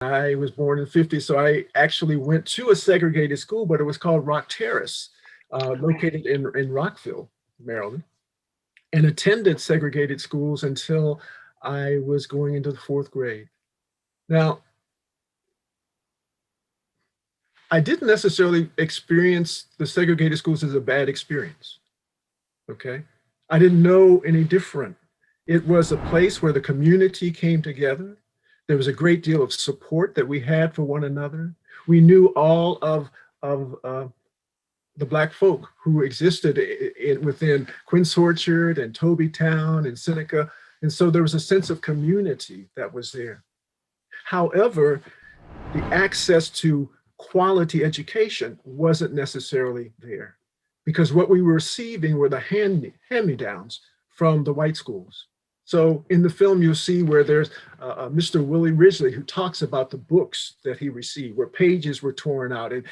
I was born in '50, so I actually went to a segregated school, but it was called Terrace, located in Rockville, Maryland, and attended segregated schools until I was going into the fourth grade. Now, I didn't necessarily experience the segregated schools as a bad experience, okay? I didn't know any different. It was a place where the community came together. There was a great deal of support that we had for one another. We knew all of the Black folk who existed within Quince Orchard and Tobytown and Seneca. And so there was a sense of community that was there. However, the access to quality education wasn't necessarily there because what we were receiving were the hand-me-downs from the white schools. So in the film, you'll see where there's Mr. Willie Ridgely who talks about the books that he received, where pages were torn out and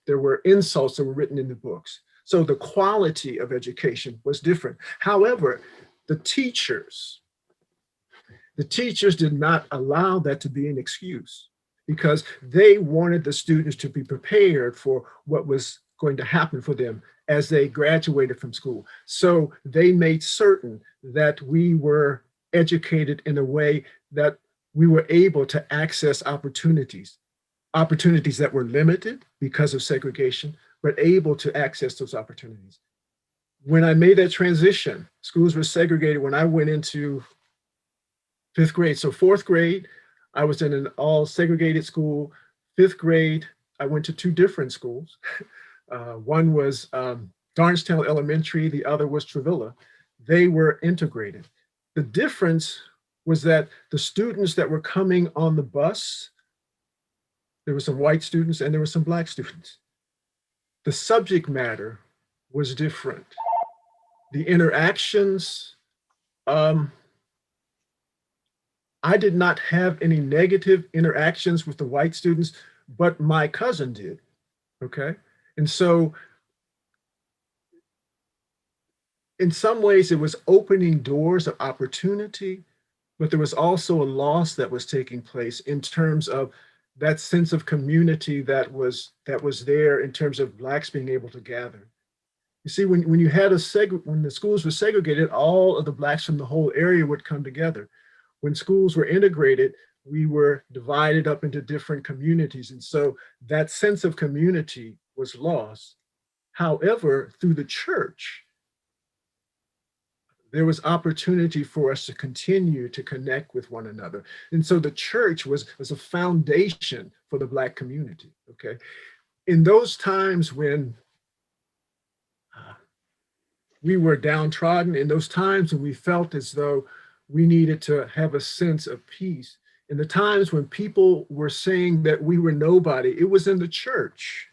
there were insults that were written in the books. So the quality of education was different. However, the teachers did not allow that to be an excuse because they wanted the students to be prepared for what was going to happen for them as they graduated from school. So they made certain that we were educated in a way that we were able to access opportunities that were limited because of segregation, but able to access those opportunities. When I made that transition, schools were segregated when I went into fifth grade. So fourth grade, I was in an all segregated school. Fifth grade, I went to two different schools. One was Darnestown Elementary, the other was Travilla. They were integrated. The difference was that the students that were coming on the bus, there were some white students and there were some Black students. The subject matter was different. The interactions, I did not have any negative interactions with the white students, but my cousin did, okay? And so in some ways it was opening doors of opportunity, but there was also a loss that was taking place in terms of that sense of community that was there in terms of Blacks being able to gather. You see, when you had when the schools were segregated, all of the Blacks from the whole area would come together. When schools were integrated, we were divided up into different communities. And so that sense of community was lost. However, through the church, there was opportunity for us to continue to connect with one another. And so the church was a foundation for the Black community, okay? In those times when we were downtrodden, in those times when we felt as though we needed to have a sense of peace, in the times when people were saying that we were nobody, it was in the church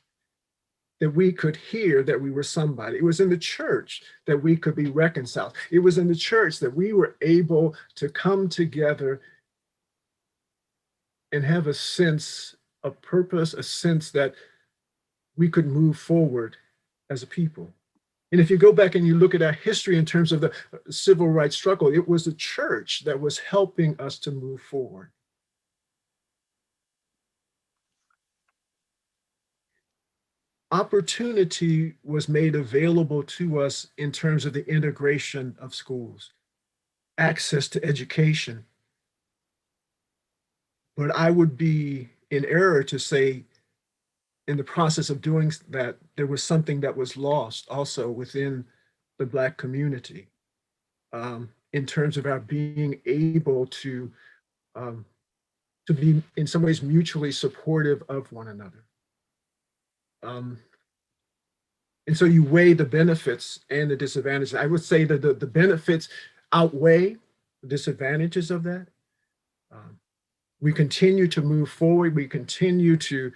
that we could hear that we were somebody. It was in the church that we could be reconciled. It was in the church that we were able to come together and have a sense of purpose, a sense that we could move forward as a people. And if you go back and you look at our history in terms of the civil rights struggle, it was the church that was helping us to move forward. Opportunity was made available to us in terms of the integration of schools, access to education. But I would be in error to say in the process of doing that, there was something that was lost also within the Black community in terms of our being able to be in some ways mutually supportive of one another. And so you weigh the benefits and the disadvantages. I would say that the benefits outweigh the disadvantages of that. We continue to move forward. We continue to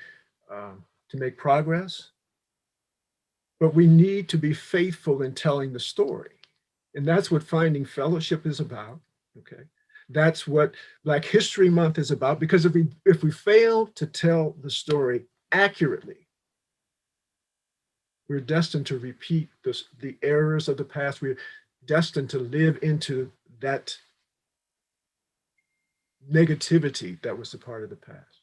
make progress, but we need to be faithful in telling the story. And that's what Finding Fellowship is about, okay? That's what Black History Month is about, because if we fail to tell the story accurately, we're destined to repeat the errors of the past. We're destined to live into that negativity that was a part of the past.